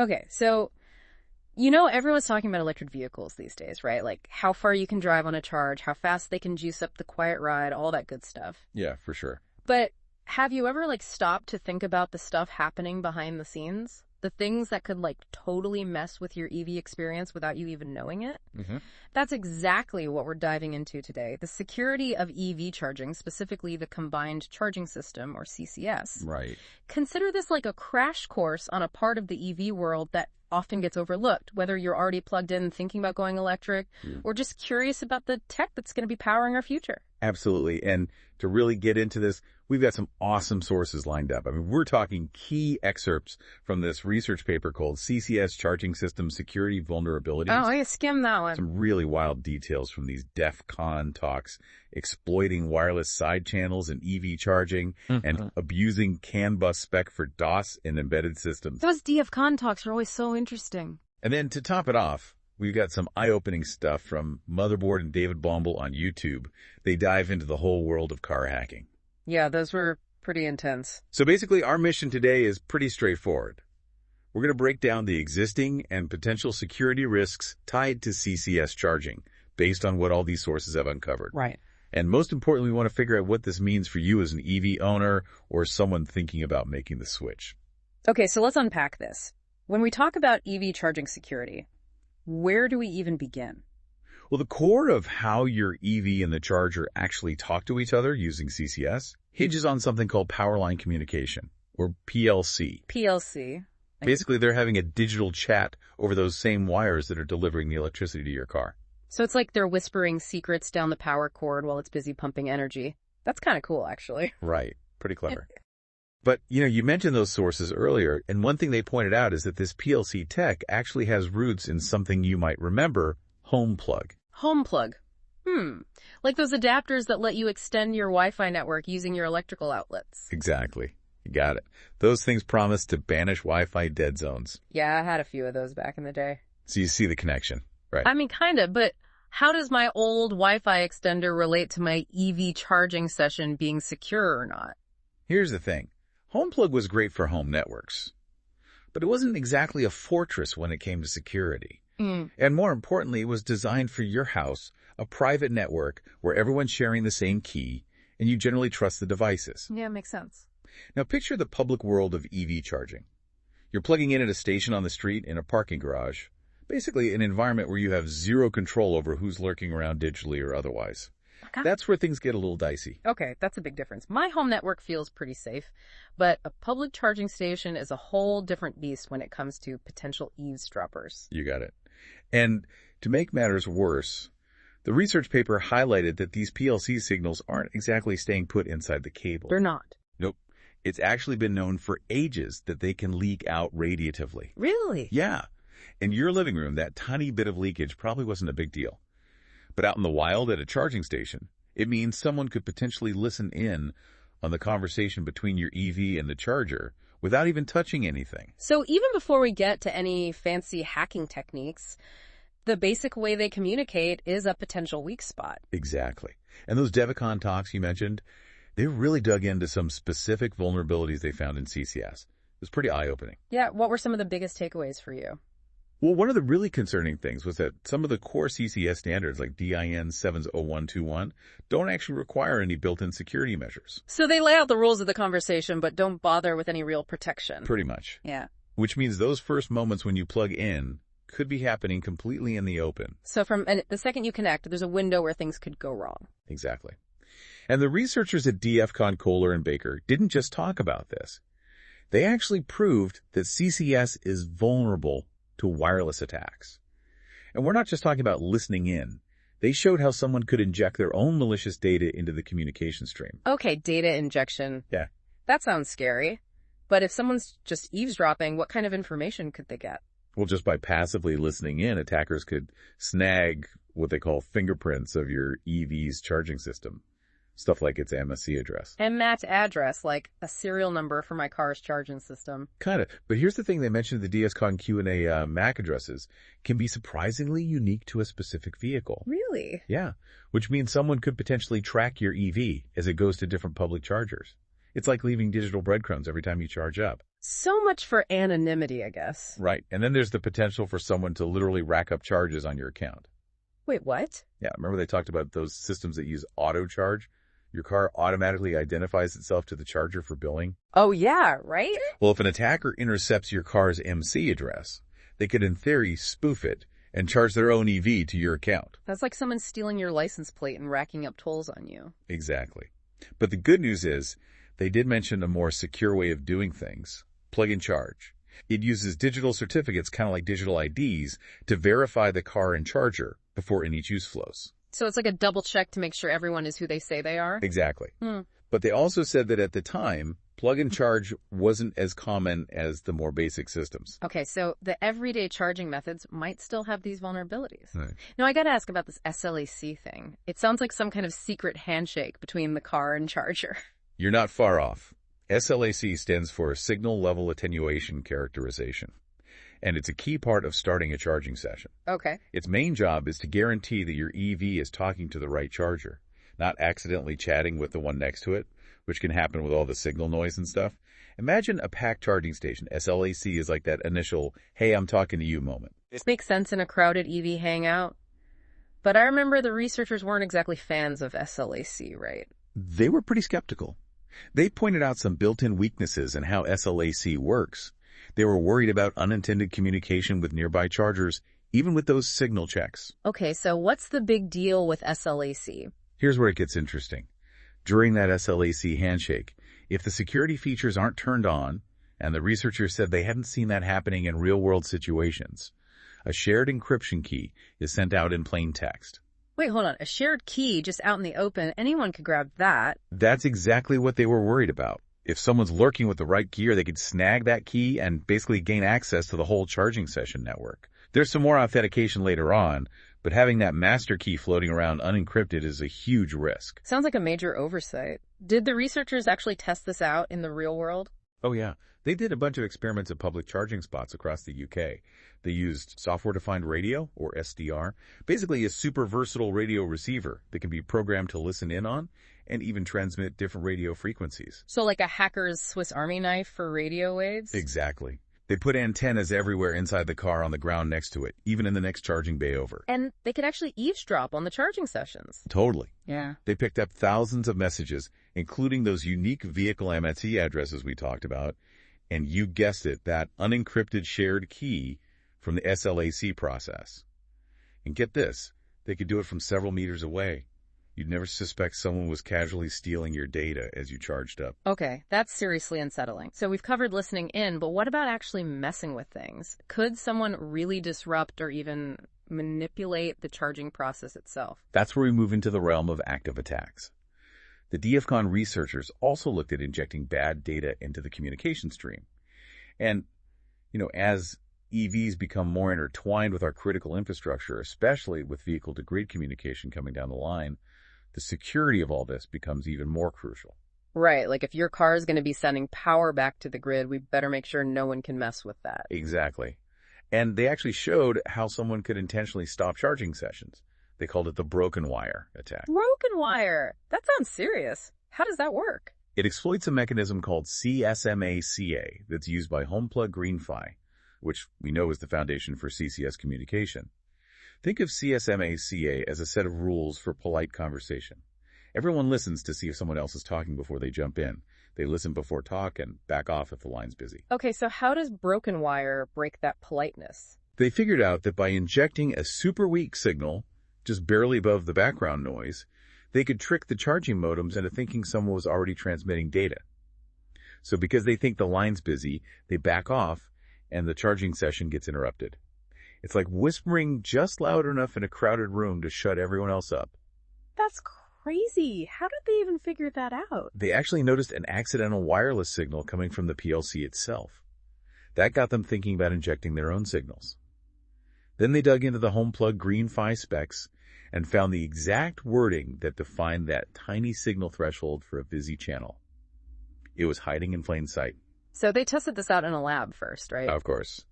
Okay, so everyone's talking about electric vehicles these days, right? Like how far you can drive on a charge, how fast they can juice up the quiet ride, all that good stuff. Yeah, for sure. But have you ever stopped to think about the stuff happening behind the scenes? The things that could totally mess with your EV experience without you even knowing it? Mm-hmm. That's exactly what we're diving into today. The security of EV charging, specifically the combined charging system or CCS. Right. Consider this like a crash course on a part of the EV world that often gets overlooked, whether you're already plugged in thinking about going electric or just curious about the tech that's going to be powering our future. Absolutely. And to really get into this, we've got some awesome sources lined up. I mean, we're talking key excerpts from this research paper called CCS Charging System Security Vulnerabilities. Oh, I skimmed that one. Some really wild details from these DEF CON talks, exploiting wireless side channels in EV charging and abusing CAN bus spec for DOS and embedded systems. Those DF Con talks are always so interesting. And then to top it off, we've got some eye-opening stuff from Motherboard and David Bombal on YouTube. They dive into the whole world of car hacking. Yeah, those were pretty intense. So basically, our mission today is pretty straightforward. We're going to break down the existing and potential security risks tied to CCS charging based on what all these sources have uncovered. Right. And most importantly, we want to figure out what this means for you as an EV owner or someone thinking about making the switch. Okay, so let's unpack this. When we talk about EV charging security, where do we even begin? Well, the core of how your EV and the charger actually talk to each other using CCS hinges on something called power line communication, or PLC. PLC. Basically, they're having a digital chat over those same wires that are delivering the electricity to your car. So it's like they're whispering secrets down the power cord while it's busy pumping energy. That's kind of cool, actually. Right. Pretty clever. But, you mentioned those sources earlier, and one thing they pointed out is that this PLC tech actually has roots in something you might remember, home plug. Home plug. Like those adapters that let you extend your Wi-Fi network using your electrical outlets. Exactly. You got it. Those things promise to banish Wi-Fi dead zones. Yeah, I had a few of those back in the day. So you see the connection, right? I mean, kind of, but how does my old Wi-Fi extender relate to my EV charging session being secure or not? Here's the thing. HomePlug was great for home networks, but it wasn't exactly a fortress when it came to security. And more importantly, it was designed for your house, a private network where everyone's sharing the same key and you generally trust the devices. Yeah, makes sense. Now picture the public world of EV charging. You're plugging in at a station on the street in a parking garage, basically an environment where you have zero control over who's lurking around digitally or otherwise. Okay. That's where things get a little dicey. Okay, that's a big difference. My home network feels pretty safe, but a public charging station is a whole different beast when it comes to potential eavesdroppers. You got it. And to make matters worse, the research paper highlighted that these PLC signals aren't exactly staying put inside the cable. They're not. Nope. It's actually been known for ages that they can leak out radiatively. Really? Yeah. In your living room, that tiny bit of leakage probably wasn't a big deal. But out in the wild at a charging station, it means someone could potentially listen in on the conversation between your EV and the charger without even touching anything. So even before we get to any fancy hacking techniques, the basic way they communicate is a potential weak spot. Exactly. And those DEVCON talks you mentioned, they really dug into some specific vulnerabilities they found in CCS. It was pretty eye-opening. Yeah, what were some of the biggest takeaways for you? Well, one of the really concerning things was that some of the core CCS standards, like DIN 70121, don't actually require any built-in security measures. So they lay out the rules of the conversation, but don't bother with any real protection. Pretty much. Yeah. Which means those first moments when you plug in could be happening completely in the open. So and the second you connect, there's a window where things could go wrong. Exactly. And the researchers at DEFCON, Kohler, and Baker didn't just talk about this. They actually proved that CCS is vulnerable to wireless attacks. And we're not just talking about listening in. They showed how someone could inject their own malicious data into the communication stream. Okay, data injection. Yeah. That sounds scary. But if someone's just eavesdropping, what kind of information could they get? Well, just by passively listening in, attackers could snag what they call fingerprints of your EV's charging system. Stuff like its MSC address. MAT address, like a serial number for my car's charging system. Kind of. But here's the thing they mentioned, the DSCon Q&A MAC addresses can be surprisingly unique to a specific vehicle. Really? Yeah, which means someone could potentially track your EV as it goes to different public chargers. It's like leaving digital breadcrumbs every time you charge up. So much for anonymity, I guess. Right. And then there's the potential for someone to literally rack up charges on your account. Wait, what? Yeah, remember they talked about those systems that use auto charge? Your car automatically identifies itself to the charger for billing. Oh, yeah, right? Well, if an attacker intercepts your car's MC address, they could in theory spoof it and charge their own EV to your account. That's like someone stealing your license plate and racking up tolls on you. Exactly. But the good news is they did mention a more secure way of doing things. Plug and charge. It uses digital certificates, kind of like digital IDs, to verify the car and charger before any juice flows. So it's like a double check to make sure everyone is who they say they are? Exactly. But they also said that at the time, plug and charge wasn't as common as the more basic systems. Okay, so the everyday charging methods might still have these vulnerabilities. Right. Now, I gotta ask about this SLAC thing. It sounds like some kind of secret handshake between the car and charger. You're not far off. SLAC stands for Signal Level Attenuation Characterization, and it's a key part of starting a charging session. Okay. Its main job is to guarantee that your EV is talking to the right charger, not accidentally chatting with the one next to it, which can happen with all the signal noise and stuff. Imagine a packed charging station. SLAC is like that initial, hey, I'm talking to you moment. This makes sense in a crowded EV hangout. But I remember the researchers weren't exactly fans of SLAC, right? They were pretty skeptical. They pointed out some built-in weaknesses in how SLAC works. They were worried about unintended communication with nearby chargers, even with those signal checks. Okay, so what's the big deal with SLAC? Here's where it gets interesting. During that SLAC handshake, if the security features aren't turned on, and the researchers said they hadn't seen that happening in real-world situations, a shared encryption key is sent out in plain text. Wait, hold on. A shared key just out in the open, anyone could grab that. That's exactly what they were worried about. If someone's lurking with the right gear, they could snag that key and basically gain access to the whole charging session network. There's some more authentication later on, but having that master key floating around unencrypted is a huge risk. Sounds like a major oversight. Did the researchers actually test this out in the real world? Oh yeah, they did a bunch of experiments at public charging spots across the UK. They used software-defined radio, or SDR, basically a super versatile radio receiver that can be programmed to listen in on and even transmit different radio frequencies. So like a hacker's Swiss Army knife for radio waves? Exactly. They put antennas everywhere inside the car on the ground next to it, even in the next charging bay over. And they could actually eavesdrop on the charging sessions. Totally. Yeah. They picked up thousands of messages, including those unique vehicle MFT addresses we talked about, and you guessed it, that unencrypted shared key from the SLAC process. And get this, they could do it from several meters away. You'd never suspect someone was casually stealing your data as you charged up. Okay, that's seriously unsettling. So we've covered listening in, but what about actually messing with things? Could someone really disrupt or even manipulate the charging process itself? That's where we move into the realm of active attacks. The DEFCON researchers also looked at injecting bad data into the communication stream. And, as EVs become more intertwined with our critical infrastructure, especially with vehicle-to-grid communication coming down the line, the security of all this becomes even more crucial. Right, like if your car is going to be sending power back to the grid, we better make sure no one can mess with that. Exactly. And they actually showed how someone could intentionally stop charging sessions. They called it the broken wire attack. Broken wire? That sounds serious. How does that work? It exploits a mechanism called CSMA-CA that's used by HomePlug GreenFi, which we know is the foundation for CCS communication. Think of CSMA-CA as a set of rules for polite conversation. Everyone listens to see if someone else is talking before they jump in. They listen before talk and back off if the line's busy. Okay, so how does broken wire break that politeness? They figured out that by injecting a super weak signal, just barely above the background noise, they could trick the charging modems into thinking someone was already transmitting data. So because they think the line's busy, they back off and the charging session gets interrupted. It's like whispering just loud enough in a crowded room to shut everyone else up. That's crazy. How did they even figure that out? They actually noticed an accidental wireless signal coming from the PLC itself. That got them thinking about injecting their own signals. Then they dug into the HomePlug GreenFi specs and found the exact wording that defined that tiny signal threshold for a busy channel. It was hiding in plain sight. So they tested this out in a lab first, right? Of course.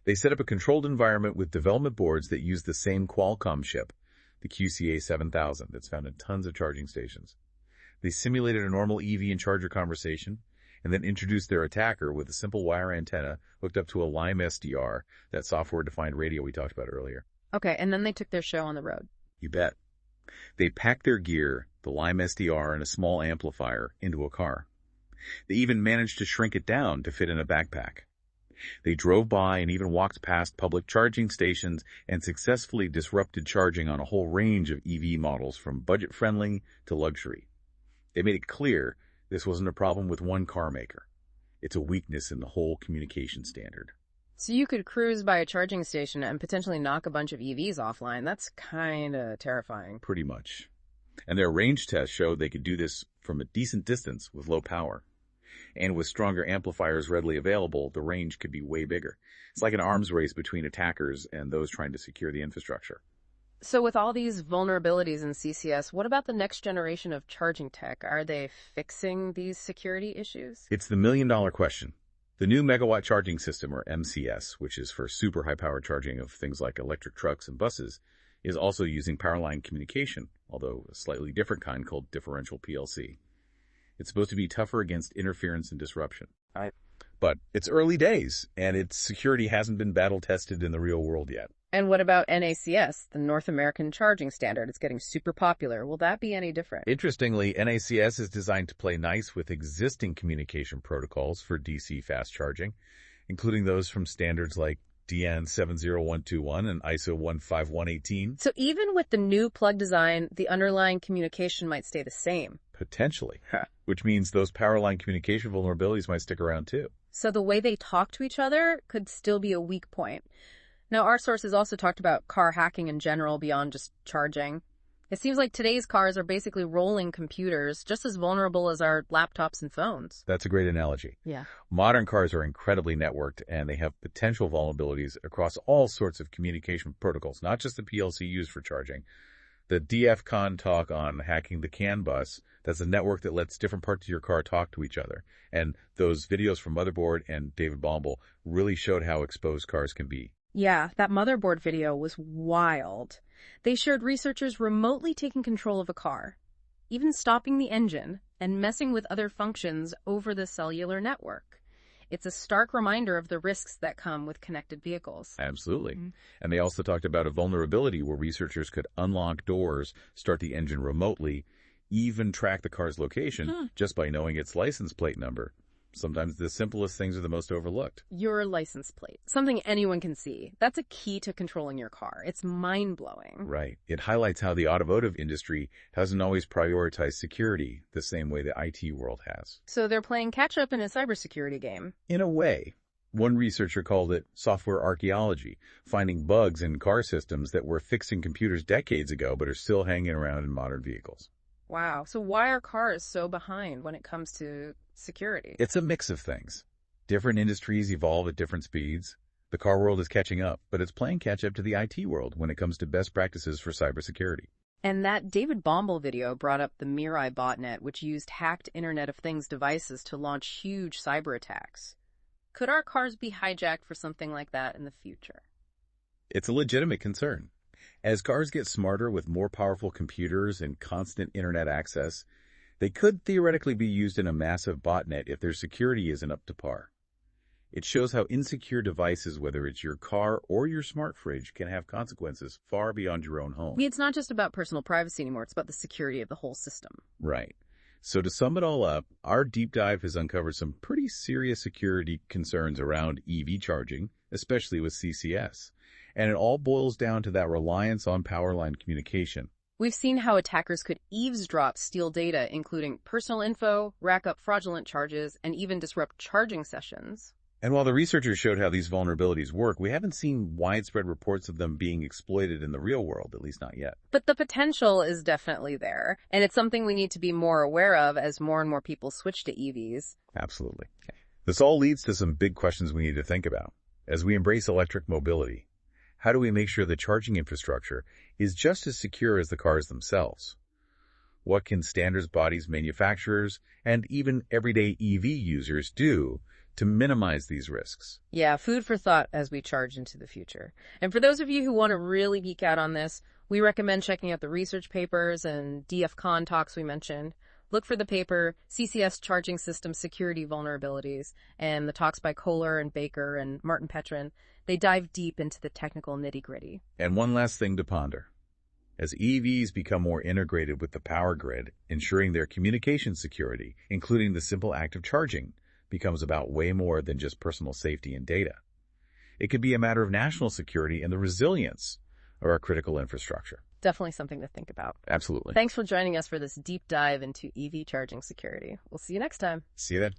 They set up a controlled environment with development boards that use the same Qualcomm chip, the QCA 7000, that's found in tons of charging stations. They simulated a normal EV and charger conversation, and then introduced their attacker with a simple wire antenna hooked up to a Lime SDR, that software-defined radio we talked about earlier. Okay, and then they took their show on the road. You bet. They packed their gear, the Lime SDR and a small amplifier, into a car. They even managed to shrink it down to fit in a backpack. They drove by and even walked past public charging stations and successfully disrupted charging on a whole range of EV models from budget-friendly to luxury. They made it clear this wasn't a problem with one car maker. It's a weakness in the whole communication standard. So you could cruise by a charging station and potentially knock a bunch of EVs offline. That's kind of terrifying. Pretty much. And their range tests showed they could do this from a decent distance with low power. And with stronger amplifiers readily available, the range could be way bigger. It's like an arms race between attackers and those trying to secure the infrastructure. So with all these vulnerabilities in CCS, what about the next generation of charging tech? Are they fixing these security issues? It's the million-dollar question. The new megawatt charging system, or MCS, which is for super high-power charging of things like electric trucks and buses, is also using power line communication, although a slightly different kind called differential PLC. It's supposed to be tougher against interference and disruption. But it's early days, and its security hasn't been battle-tested in the real world yet. And what about NACS, the North American Charging Standard? It's getting super popular. Will that be any different? Interestingly, NACS is designed to play nice with existing communication protocols for DC fast charging, including those from standards like DN 70121 and ISO 15118. So even with the new plug design, the underlying communication might stay the same. Potentially. Which means those power line communication vulnerabilities might stick around too. So the way they talk to each other could still be a weak point. Now, our sources also talked about car hacking in general beyond just charging. It seems like today's cars are basically rolling computers, just as vulnerable as our laptops and phones. That's a great analogy. Yeah. Modern cars are incredibly networked, and they have potential vulnerabilities across all sorts of communication protocols, not just the PLC used for charging. The DEF-CON talk on hacking the CAN bus, that's a network that lets different parts of your car talk to each other. And those videos from Motherboard and David Bombal really showed how exposed cars can be. Yeah, that Motherboard video was wild. They showed researchers remotely taking control of a car, even stopping the engine and messing with other functions over the cellular network. It's a stark reminder of the risks that come with connected vehicles. Absolutely. Mm-hmm. And they also talked about a vulnerability where researchers could unlock doors, start the engine remotely, even track the car's location just by knowing its license plate number. Sometimes the simplest things are the most overlooked. Your license plate. Something anyone can see. That's a key to controlling your car. It's mind-blowing. Right. It highlights how the automotive industry hasn't always prioritized security the same way the IT world has. So they're playing catch-up in a cybersecurity game. In a way. One researcher called it software archaeology, finding bugs in car systems that were fixed in computers decades ago but are still hanging around in modern vehicles. Wow. So why are cars so behind when it comes to security? It's a mix of things. Different industries evolve at different speeds. The car world is catching up, but it's playing catch up to the IT world when it comes to best practices for cybersecurity. And that David Bombal video brought up the Mirai botnet, which used hacked Internet of Things devices to launch huge cyber attacks. Could our cars be hijacked for something like that in the future? It's a legitimate concern. As cars get smarter with more powerful computers and constant internet access, they could theoretically be used in a massive botnet if their security isn't up to par. It shows how insecure devices, whether it's your car or your smart fridge, can have consequences far beyond your own home. It's not just about personal privacy anymore, it's about the security of the whole system. Right. So to sum it all up, our deep dive has uncovered some pretty serious security concerns around EV charging, especially with CCS. And it all boils down to that reliance on power line communication. We've seen how attackers could eavesdrop steal data, including personal info, rack up fraudulent charges, and even disrupt charging sessions. And while the researchers showed how these vulnerabilities work, we haven't seen widespread reports of them being exploited in the real world, at least not yet. But the potential is definitely there, and it's something we need to be more aware of as more and more people switch to EVs. Absolutely. This all leads to some big questions we need to think about. As we embrace electric mobility, how do we make sure the charging infrastructure is just as secure as the cars themselves? What can standards bodies, manufacturers, and even everyday EV users do to minimize these risks? Yeah, food for thought as we charge into the future. And for those of you who want to really geek out on this, we recommend checking out the research papers and DEF-CON talks we mentioned. Look for the paper, CCS Charging System Security Vulnerabilities, and the talks by Kohler and Baker and Martin Petrin. They dive deep into the technical nitty-gritty. And one last thing to ponder. As EVs become more integrated with the power grid, ensuring their communication security, including the simple act of charging, becomes about way more than just personal safety and data. It could be a matter of national security and the resilience of our critical infrastructure. Definitely something to think about. Absolutely. Thanks for joining us for this deep dive into EV charging security. We'll see you next time. See you then.